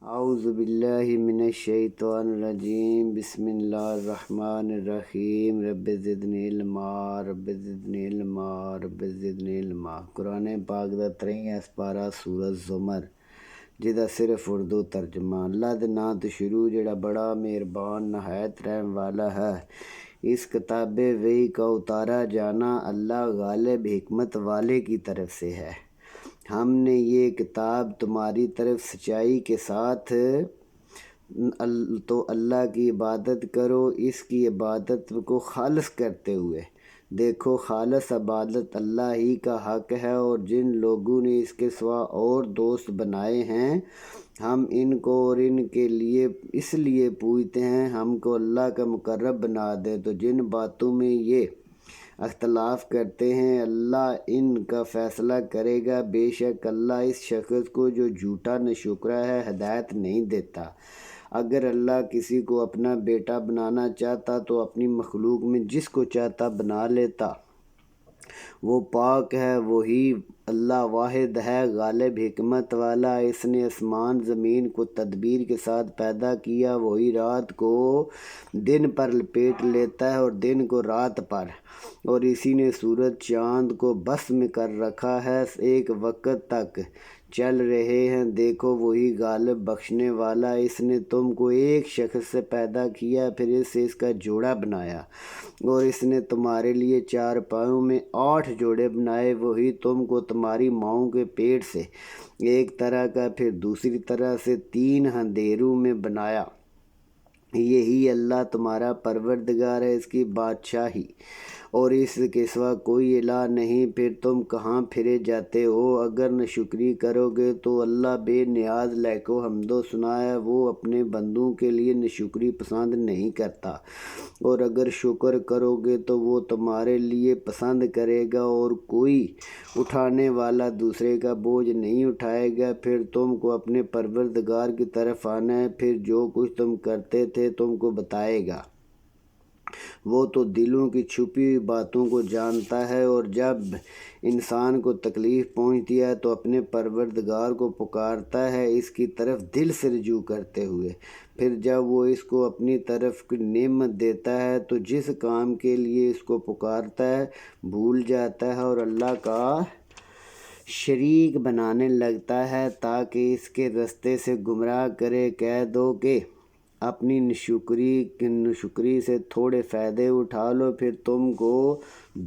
اعوذ باللہ من الشیطان الرجیم بسم اللہ الرحمن الرحیم رب زدنی علما رب زدنی علما رب زدنی علما۔ قرآن پاک دا 23 سپارہ سورۃ زمر جدا صرف اردو ترجمہ۔ اللہ دے نام تو شروع جڑا بڑا مہربان نہایت رحم والا ہے۔ اس کتاب وحی کا اتارا جانا اللہ غالب حکمت والے کی طرف سے ہے۔ ہم نے یہ کتاب تمہاری طرف سچائی کے ساتھ تو اللہ کی عبادت کرو، اس کی عبادت کو خالص کرتے ہوئے۔ دیکھو خالص عبادت اللہ ہی کا حق ہے، اور جن لوگوں نے اس کے سوا اور دوست بنائے ہیں ہم ان کو اور ان کے لیے اس لیے پوجتے ہیں ہم کو اللہ کا مقرب بنا دے۔ تو جن باتوں میں یہ اختلاف کرتے ہیں اللہ ان کا فیصلہ کرے گا۔ بے شک اللہ اس شخص کو جو جھوٹا ناشکرا ہے ہدایت نہیں دیتا۔ اگر اللہ کسی کو اپنا بیٹا بنانا چاہتا تو اپنی مخلوق میں جس کو چاہتا بنا لیتا۔ وہ پاک ہے، وہی اللہ واحد ہے غالب حکمت والا۔ اس نے آسمان زمین کو تدبیر کے ساتھ پیدا کیا، وہی رات کو دن پر لپیٹ لیتا ہے اور دن کو رات پر، اور اسی نے سورج چاند کو بس میں کر رکھا ہے، ایک وقت تک چل رہے ہیں۔ دیکھو وہی غالب بخشنے والا، اس نے تم کو ایک شخص سے پیدا کیا، پھر اس سے اس کا جوڑا بنایا، اور اس نے تمہارے لیے 4 پاؤں میں 8 جوڑے بنائے۔ وہی تم کو تمہاری ماؤں کے پیٹ سے ایک طرح کا پھر دوسری طرح سے 3 اندھیروں میں بنایا۔ یہی اللہ تمہارا پروردگار ہے، اس کی بادشاہی اور اس کے سوا کوئی الہ نہیں۔ پھر تم کہاں پھرے جاتے ہو؟ اگر ناشکری کرو گے تو اللہ بے نیاز لائق و حمد و ثنا ہے، وہ اپنے بندوں کے لیے ناشکری پسند نہیں کرتا، اور اگر شکر کرو گے تو وہ تمہارے لیے پسند کرے گا، اور کوئی اٹھانے والا دوسرے کا بوجھ نہیں اٹھائے گا۔ پھر تم کو اپنے پروردگار کی طرف آنا ہے، پھر جو کچھ تم کرتے تھے تم کو بتائے گا۔ وہ تو دلوں کی چھپی ہوئی باتوں کو جانتا ہے، اور جب انسان کو تکلیف پہنچتی ہے تو اپنے پروردگار کو پکارتا ہے اس کی طرف دل سے رجوع کرتے ہوئے۔ پھر جب وہ اس کو اپنی طرف کی نعمت دیتا ہے تو جس کام کے لیے اس کو پکارتا ہے بھول جاتا ہے اور اللہ کا شریک بنانے لگتا ہے تاکہ اس کے رستے سے گمراہ کرے۔ کہہ دو کہ اپنی ناشکری سے تھوڑے فائدے اٹھا لو، پھر تم کو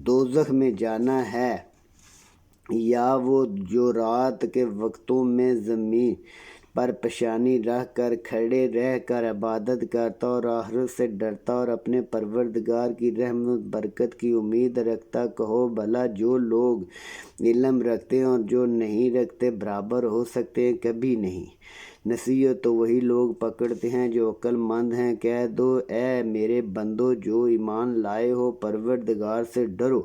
دوزخ میں جانا ہے، یا وہ جو رات کے وقتوں میں زمین پر پیشانی رکھ کر کھڑے رہ کر عبادت کرتا اور آخرت سے ڈرتا اور اپنے پروردگار کی رحمت برکت کی امید رکھتا۔ کہو بھلا جو لوگ علم رکھتے ہیں اور جو نہیں رکھتے برابر ہو سکتے ہیں؟ کبھی نہیں۔ نصیحت تو وہی لوگ پکڑتے ہیں جو عقل مند ہیں۔ کہہ دو اے میرے بندو جو ایمان لائے ہو، پروردگار سے ڈرو،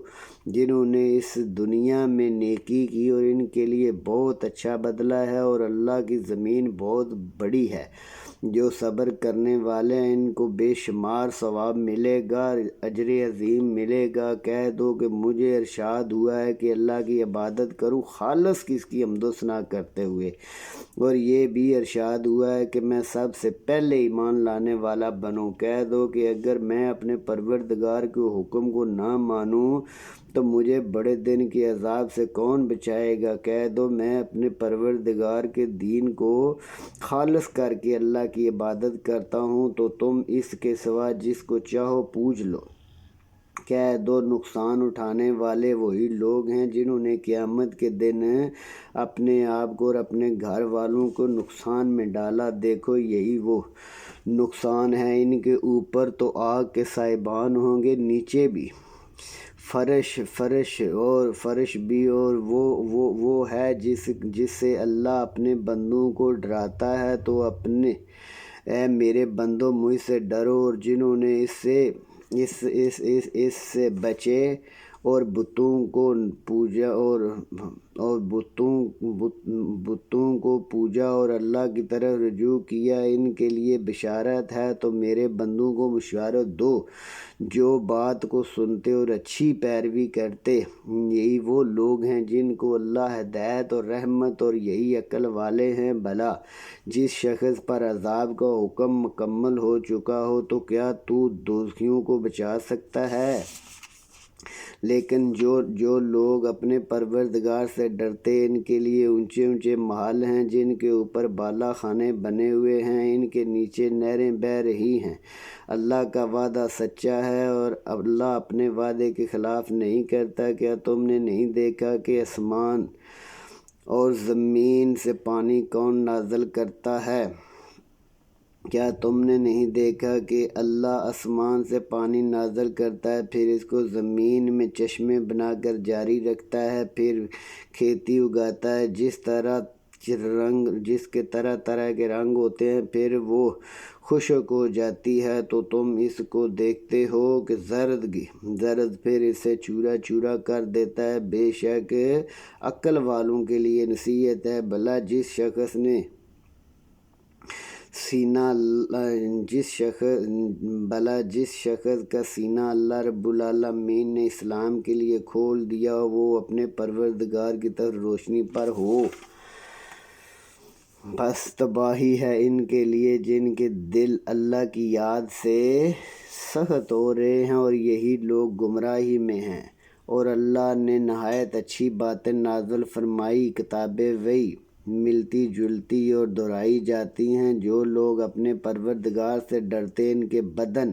جنہوں نے اس دنیا میں نیکی کی اور ان کے لیے بہت اچھا بدلہ ہے، اور اللہ کی زمین بہت بڑی ہے۔ جو صبر کرنے والے ہیں ان کو بے شمار ثواب ملے گا، اجر عظیم ملے گا۔ کہہ دو کہ مجھے ارشاد ہوا ہے کہ اللہ کی عبادت کروں خالص اس کی حمد و ثنا کرتے ہوئے، اور یہ بھی ارشاد ہوا ہے کہ میں سب سے پہلے ایمان لانے والا بنوں۔ کہہ دو کہ اگر میں اپنے پروردگار کے حکم کو نہ مانوں تو مجھے بڑے دن کے عذاب سے کون بچائے گا؟ کہہ دو میں اپنے پروردگار کے دین کو خالص کر کے اللہ کی عبادت کرتا ہوں، تو تم اس کے سوا جس کو چاہو پوج لو۔ کہہ دو نقصان اٹھانے والے وہی لوگ ہیں جنہوں نے قیامت کے دن اپنے آپ کو اور اپنے گھر والوں کو نقصان میں ڈالا۔ دیکھو یہی وہ نقصان ہے، ان کے اوپر تو آگ کے سائبان ہوں گے، نیچے بھی فرش بھی، اور وہ ہے جس سے اللہ اپنے بندوں کو ڈراتا ہے۔ تو اے میرے بندو مجھ سے ڈرو، اور جنہوں نے اس سے بچے اور بتوں کو پوجا اور بتوں کو پوجا اور اللہ کی طرف رجوع کیا، ان کے لیے بشارت ہے۔ تو میرے بندوں کو بشارت دو جو بات کو سنتے اور اچھی پیروی کرتے، یہی وہ لوگ ہیں جن کو اللہ ہدایت اور رحمت، اور یہی عقل والے ہیں۔ بھلا جس شخص پر عذاب کا حکم مکمل ہو چکا ہو تو کیا تو دوزخیوں کو بچا سکتا ہے؟ لیکن جو لوگ اپنے پروردگار سے ڈرتے، ان کے لیے اونچے اونچے محل ہیں جن کے اوپر بالا خانے بنے ہوئے ہیں، ان کے نیچے نہریں بہہ رہی ہیں۔ اللہ کا وعدہ سچا ہے اور اللہ اپنے وعدے کے خلاف نہیں کرتا۔ کیا تم نے نہیں دیکھا کہ آسمان اور زمین سے پانی کون نازل کرتا ہے؟ کیا تم نے نہیں دیکھا کہ اللہ آسمان سے پانی نازل کرتا ہے، پھر اس کو زمین میں چشمے بنا کر جاری رکھتا ہے، پھر کھیتی اگاتا ہے جس کے طرح طرح کے رنگ ہوتے ہیں، پھر وہ خشک ہو جاتی ہے تو تم اس کو دیکھتے ہو کہ زرد پھر اسے چورا چورا کر دیتا ہے۔ بے شک عقل والوں کے لیے نصیحت ہے۔ بھلا جس شخص کا سینہ اللہ رب العالمین نے اسلام کے لیے کھول دیا، وہ اپنے پروردگار کی طرف روشنی پر ہو، بس تباہی ہے ان کے لیے جن کے دل اللہ کی یاد سے سخت ہو رہے ہیں، اور یہی لوگ گمراہی میں ہیں۔ اور اللہ نے نہایت اچھی باتیں نازل فرمائی، کتابیں وحی ملتی جلتی اور دہرائی جاتی ہیں۔ جو لوگ اپنے پروردگار سے ڈرتے، ان کے بدن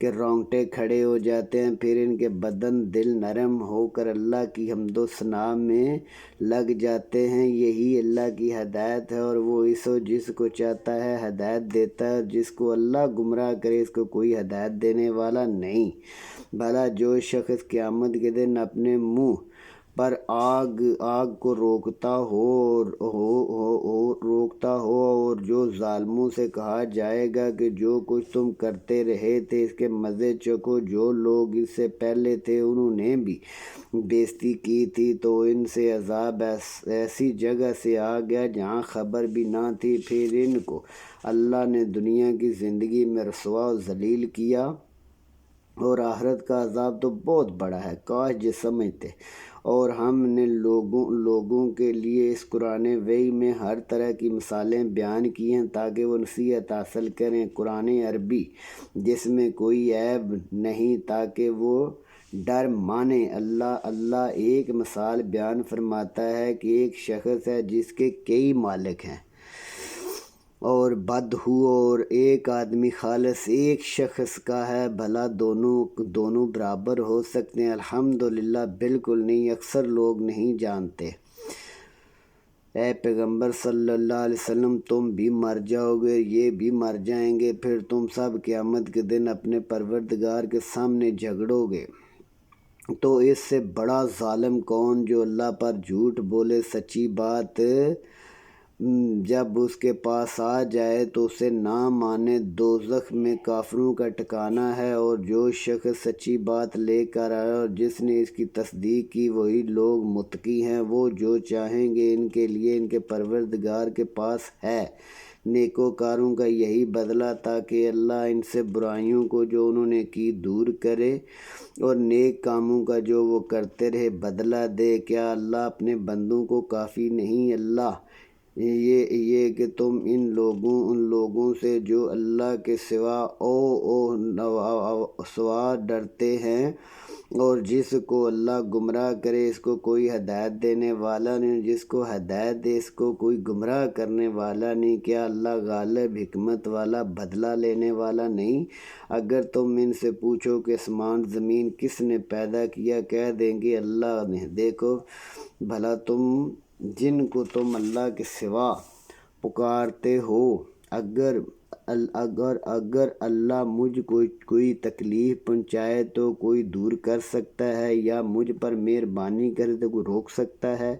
کے رونگٹے کھڑے ہو جاتے ہیں، پھر ان کے بدن دل نرم ہو کر اللہ کی حمد و ثنا میں لگ جاتے ہیں۔ یہی اللہ کی ہدایت ہے، اور وہ جس کو چاہتا ہے ہدایت دیتا ہے، اور جس کو اللہ گمراہ کرے اس کو کوئی ہدایت دینے والا نہیں۔ بھلا جو شخص قیامت کے دن اپنے منہ پر آگ کو روکتا ہو اور جو ظالموں سے کہا جائے گا کہ جو کچھ تم کرتے رہے تھے اس کے مزے چکھو، جو لوگ اس سے پہلے تھے انہوں نے بھی بے عزتی کی تھی، تو ان سے عذاب ایسی جگہ سے آ گیا جہاں خبر بھی نہ تھی۔ پھر ان کو اللہ نے دنیا کی زندگی میں رسوا و ذلیل کیا، اور آخرت کا عذاب تو بہت بڑا ہے، کاش یہ سمجھتے۔ اور ہم نے لوگوں کے لیے اس قرآن وحی میں ہر طرح کی مثالیں بیان کی ہیں تاکہ وہ نصیحت حاصل کریں۔ قرآن عربی جس میں کوئی عیب نہیں تاکہ وہ ڈر مانیں۔ اللہ ایک مثال بیان فرماتا ہے کہ ایک شخص ہے جس کے کئی مالک ہیں اور بد ہو، اور ایک آدمی خالص ایک شخص کا ہے، بھلا دونوں برابر ہو سکتے ہیں؟ الحمدللہ بالکل نہیں، اکثر لوگ نہیں جانتے۔ اے پیغمبر صلی اللہ علیہ وسلم، تم بھی مر جاؤ گے، یہ بھی مر جائیں گے، پھر تم سب قیامت کے دن اپنے پروردگار کے سامنے جھگڑو گے۔ تو اس سے بڑا ظالم کون جو اللہ پر جھوٹ بولے؟ سچی بات جب اس کے پاس آ جائے تو اسے نہ مانے، دوزخ میں کافروں کا ٹھکانہ ہے۔ اور جو شخص سچی بات لے کر آیا اور جس نے اس کی تصدیق کی، وہی لوگ متقی ہیں۔ وہ جو چاہیں گے ان کے لیے ان کے پروردگار کے پاس ہے، نیکوکاروں کا یہی بدلہ، تاکہ اللہ ان سے برائیوں کو جو انہوں نے کی دور کرے اور نیک کاموں کا جو وہ کرتے رہے بدلہ دے۔ کیا اللہ اپنے بندوں کو کافی نہیں؟ اللہ یہ کہ تم ان لوگوں سے جو اللہ کے سوا ڈرتے ہیں، اور جس کو اللہ گمراہ کرے اس کو کوئی ہدایت دینے والا نہیں، جس کو ہدایت دے اس کو کوئی گمراہ کرنے والا نہیں۔ کیا اللہ غالب حکمت والا بدلہ لینے والا نہیں؟ اگر تم ان سے پوچھو کہ آسمان زمین کس نے پیدا کیا، کہہ دیں گے اللہ نے۔ دیکھو بھلا جن کو تم اللہ کے سوا پکارتے ہو، اگر اللہ مجھ کو کوئی تکلیف پہنچائے تو کوئی دور کر سکتا ہے، یا مجھ پر مہربانی کرے تو کوئی روک سکتا ہے؟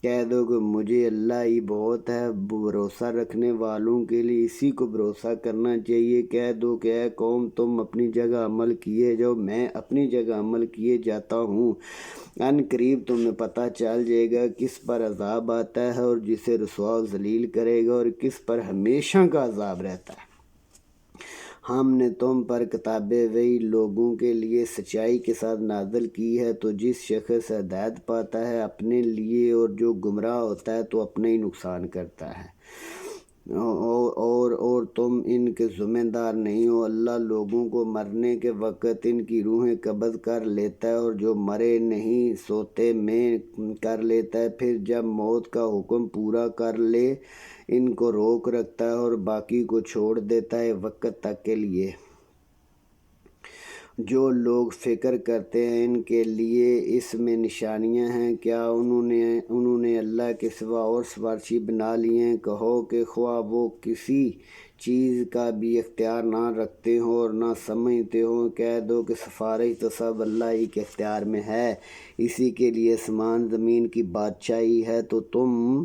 کہہ دو کہ مجھے اللہ ہی بہت ہے، بھروسہ رکھنے والوں کے لیے اسی کو بھروسہ کرنا چاہیے۔ کہہ دو کہ اے قوم تم اپنی جگہ عمل کیے جاؤ، میں اپنی جگہ عمل کیے جاتا ہوں، ان قریب تمہیں پتہ چل جائے گا کس پر عذاب آتا ہے اور جسے رسوا و ذلیل کرے گا اور کس پر ہمیشہ کا عذاب رہتا ہے۔ ہم نے تم پر کتاب وحی لوگوں کے لیے سچائی کے ساتھ نازل کی ہے، تو جس شخص ہدایت پاتا ہے اپنے لیے اور جو گمراہ ہوتا ہے تو اپنا ہی نقصان کرتا ہے، اور تم ان کے ذمہ دار نہیں ہو۔ اللہ لوگوں کو مرنے کے وقت ان کی روحیں قبض کر لیتا ہے، اور جو مرے نہیں سوتے میں کر لیتا ہے، پھر جب موت کا حکم پورا کر لے ان کو روک رکھتا ہے اور باقی کو چھوڑ دیتا ہے وقت تک کے لیے۔ جو لوگ فکر کرتے ہیں ان کے لیے اس میں نشانیاں ہیں، کیا انہوں نے اللہ کے سوا اور سفارشی بنا لیے ہیں؟ کہو کہ خواہ وہ کسی چیز کا بھی اختیار نہ رکھتے ہوں اور نہ سمجھتے ہوں، کہہ دو کہ سفارش تو سب اللہ ہی کے اختیار میں ہے، اسی کے لیے آسمان زمین کی بادشاہی ہے، تو تم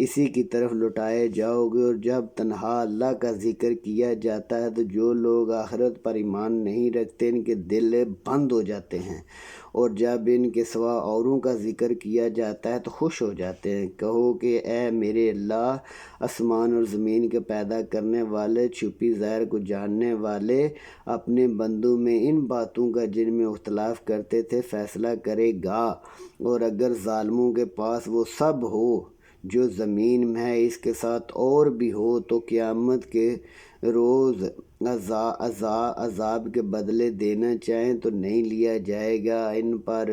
اسی کی طرف لوٹائے جاؤ گے۔ اور جب تنہا اللہ کا ذکر کیا جاتا ہے تو جو لوگ آخرت پر ایمان نہیں رکھتے ان کے دل بند ہو جاتے ہیں، اور جب ان کے سوا اوروں کا ذکر کیا جاتا ہے تو خوش ہو جاتے ہیں۔ کہو کہ اے میرے اللہ، آسمان اور زمین کے پیدا کرنے والے، چھپی ظاہر کو جاننے والے، اپنے بندوں میں ان باتوں کا جن میں اختلاف کرتے تھے فیصلہ کرے گا، اور اگر ظالموں کے پاس وہ سب ہو جو زمین میں ہے، اس کے ساتھ اور بھی ہو، تو قیامت کے روز عذاب کے بدلے دینا چاہیں تو نہیں لیا جائے گا۔ ان پر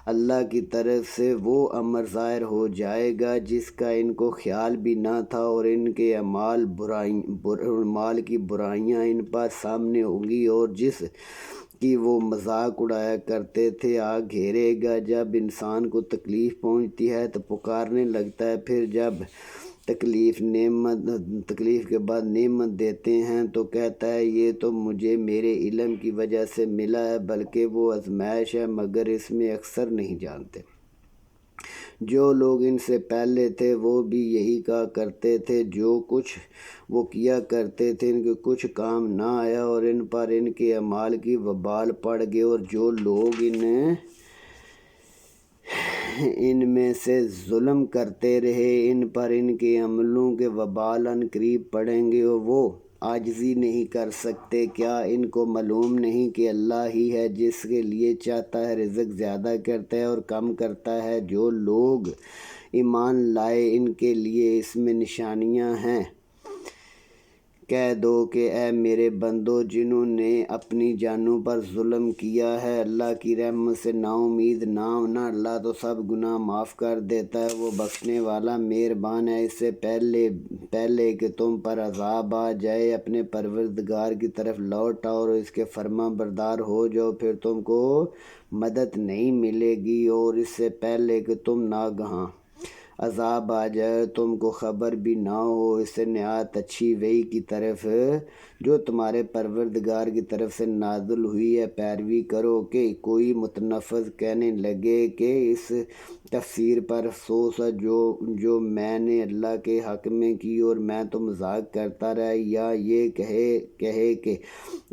اللہ کی طرف سے وہ امر ظاہر ہو جائے گا جس کا ان کو خیال بھی نہ تھا، اور ان کے اعمال کی برائیاں ان پر سامنے ہوں گی، اور جس کی وہ مذاق اڑایا کرتے تھے آ گھیرے گا۔ جب انسان کو تکلیف پہنچتی ہے تو پکارنے لگتا ہے، پھر جب تکلیف کے بعد نعمت دیتے ہیں تو کہتا ہے یہ تو مجھے میرے علم کی وجہ سے ملا ہے، بلکہ وہ آزمائش ہے، مگر اس میں اکثر نہیں جانتے۔ جو لوگ ان سے پہلے تھے وہ بھی یہی کہا کرتے تھے، جو کچھ وہ کیا کرتے تھے ان کے کچھ کام نہ آیا، اور ان پر ان کے اعمال کی وبال پڑ گئی، اور جو لوگ ان میں سے ظلم کرتے رہے ان پر ان کے عملوں کے وبال ان قریب پڑیں گے، اور وہ عاجزی نہیں کر سکتے۔ کیا ان کو معلوم نہیں کہ اللہ ہی ہے جس کے لیے چاہتا ہے رزق زیادہ کرتا ہے اور کم کرتا ہے؟ جو لوگ ایمان لائے ان کے لیے اس میں نشانیاں ہیں۔ کہہ دو کہ اے میرے بندو، جنہوں نے اپنی جانوں پر ظلم کیا ہے اللہ کی رحمت سے نا امید نہ ہونا، اللہ تو سب گناہ معاف کر دیتا ہے، وہ بخشنے والا مہربان ہے۔ اس سے پہلے کہ تم پر عذاب آ جائے اپنے پروردگار کی طرف لوٹ آؤ اور اس کے فرما بردار ہو جاؤ، پھر تم کو مدد نہیں ملے گی، اور اس سے پہلے کہ تم ناگہاں عذاب آ جائے تم کو خبر بھی نہ ہو، اس سے نہایت اچھی وحی کی طرف جو تمہارے پروردگار کی طرف سے نازل ہوئی ہے پیروی کرو، کہ کوئی متنفذ کہنے لگے کہ اس تفسیر پر افسوس ہے جو میں نے اللہ کے حق میں کی اور میں تو مذاق کرتا رہا، یا یہ کہے کہ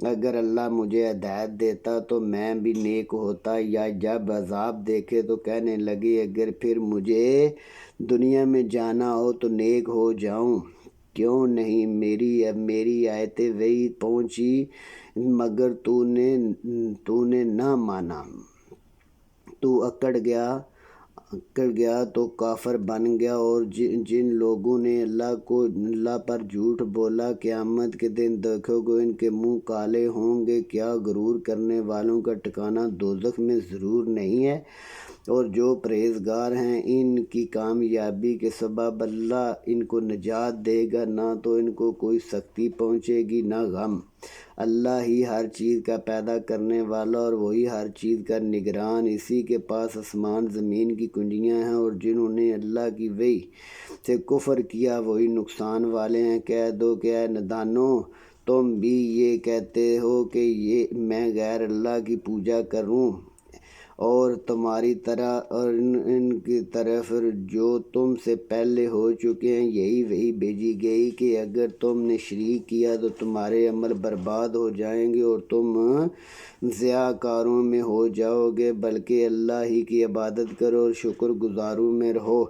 اگر اللہ مجھے ہدایت دیتا تو میں بھی نیک ہوتا، یا جب عذاب دیکھے تو کہنے لگے اگر پھر مجھے دنیا میں جانا ہو تو نیک ہو جاؤں۔ کیوں نہیں میری آیت وحی پہنچی مگر تو نے نہ مانا، تو اکڑ گیا تو کافر بن گیا۔ اور جن لوگوں نے اللہ پر جھوٹ بولا قیامت کے دن دیکھو گے ان کے منہ کالے ہوں گے، کیا غرور کرنے والوں کا ٹھکانہ دوزخ میں ضرور نہیں ہے؟ اور جو پرہیزگار ہیں ان کی کامیابی کے سبب اللہ ان کو نجات دے گا، نہ تو ان کو کوئی سختی پہنچے گی نہ غم۔ اللہ ہی ہر چیز کا پیدا کرنے والا اور وہی ہر چیز کا نگران، اسی کے پاس آسمان زمین کی کنجیاں ہیں، اور جنہوں نے اللہ کی وحی سے کفر کیا وہی نقصان والے ہیں۔ کہہ دو کہ اے نادانو، تم بھی یہ کہتے ہو کہ میں غیر اللہ کی پوجا کروں اور تمہاری طرح اور ان کی طرف جو تم سے پہلے ہو چکے ہیں یہی وہی بھیجی گئی کہ اگر تم نے شریک کیا تو تمہارے عمل برباد ہو جائیں گے اور تم ضیاء کاروں میں ہو جاؤ گے، بلکہ اللہ ہی کی عبادت کرو اور شکر گزاروں میں رہو۔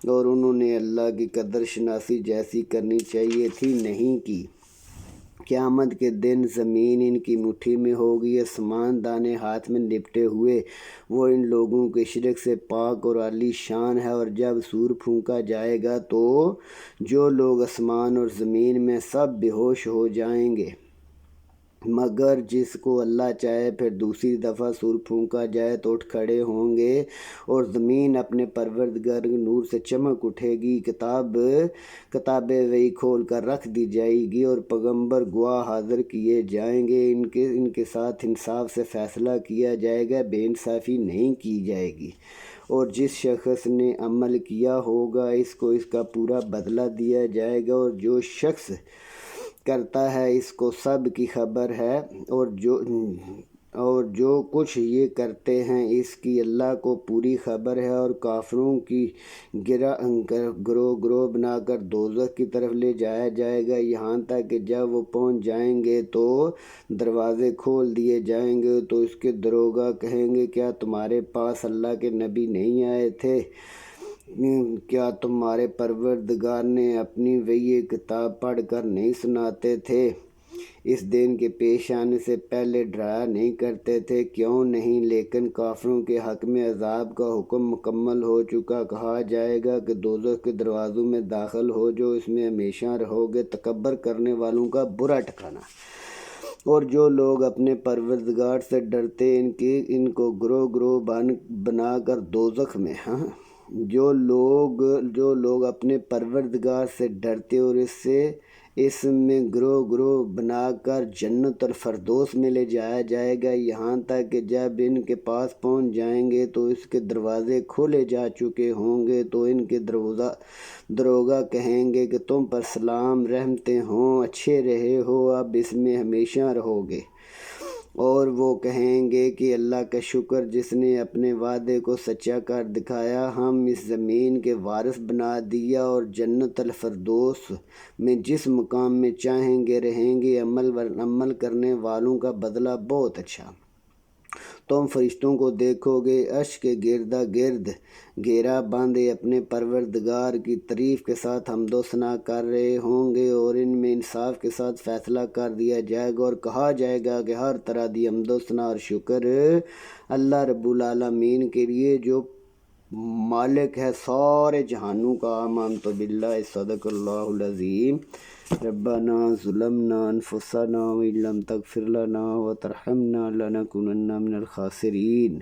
اور انہوں نے اللہ کی قدر شناسی جیسی کرنی چاہیے تھی نہیں کی۔ قیامت کے دن زمین ان کی مٹھی میں ہوگی، آسمان دانے ہاتھ میں لپٹے ہوئے۔ وہ ان لوگوں کے شرک سے پاک اور عالی شان ہے۔ اور جب سور پھونکا جائے گا تو جو لوگ آسمان اور زمین میں سب بے ہوش ہو جائیں گے، مگر جس کو اللہ چاہے پھر دوسری دفعہ سور پھونکا جائے تو اٹھ کھڑے ہوں گے اور زمین اپنے پروردگار کے نور سے چمک اٹھے گی۔ کتابیں وہی کھول کر رکھ دی جائے گی اور پیغمبر گواہ حاضر کیے جائیں گے۔ ان کے ساتھ انصاف سے فیصلہ کیا جائے گا، بے انصافی نہیں کی جائے گی۔ اور جس شخص نے عمل کیا ہوگا اس کو اس کا پورا بدلہ دیا جائے گا، اور جو شخص کرتا ہے اس کو سب کی خبر ہے، اور جو کچھ یہ کرتے ہیں اس کی اللہ کو پوری خبر ہے۔ اور کافروں کی گروہ بنا کر دوزخ کی طرف لے جایا جائے گا، یہاں تک کہ جب وہ پہنچ جائیں گے تو دروازے کھول دیے جائیں گے تو اس کے دروغہ کہیں گے کیا تمہارے پاس اللہ کے نبی نہیں آئے تھے؟ کیا تمہارے پروردگار نے اپنی وہی کتاب پڑھ کر نہیں سناتے تھے؟ اس دن کے پیش آنے سے پہلے ڈرایا نہیں کرتے تھے؟ کیوں نہیں؟ لیکن کافروں کے حق میں عذاب کا حکم مکمل ہو چکا۔ کہا جائے گا کہ دوزخ کے دروازوں میں داخل ہو جو اس میں ہمیشہ رہو گے، تکبر کرنے والوں کا برا ٹھکانہ۔ اور جو لوگ اپنے پروردگار سے ڈرتے ان کو گروہ بنا کر دوزخ میں جو لوگ اپنے پروردگار سے ڈرتے اور اس میں گروہ بنا کر جنت الفردوس میں لے جایا جائے گا، یہاں تک کہ جب ان کے پاس پہنچ جائیں گے تو اس کے دروازے کھولے جا چکے ہوں گے تو ان کے دروغہ کہیں گے کہ تم پر سلام، رحمتیں ہوں، اچھے رہے ہو، اب اس میں ہمیشہ رہو گے۔ اور وہ کہیں گے کہ اللہ کا شکر جس نے اپنے وعدے کو سچا کر دکھایا، ہم اس زمین کے وارث بنا دیا اور جنت الفردوس میں جس مقام میں چاہیں گے رہیں گے، عمل کرنے والوں کا بدلہ بہت اچھا۔ تم فرشتوں کو دیکھو گے عرش کے گردا گرد گھیرا باندھے اپنے پروردگار کی تعریف کے ساتھ حمد و ثنا کر رہے ہوں گے، اور ان میں انصاف کے ساتھ فیصلہ کر دیا جائے گا اور کہا جائے گا کہ ہر طرح دی حمد و ثنا اور شکر اللہ رب العالمین کے لیے جو مالک ہے سارے جہانوں کا۔ آمنت باللہ، صدق اللہ العظیم۔ ربنا ظلمنا انفسنا وان لم تغفر لنا وترحمنا لنکونن من الخاسرین۔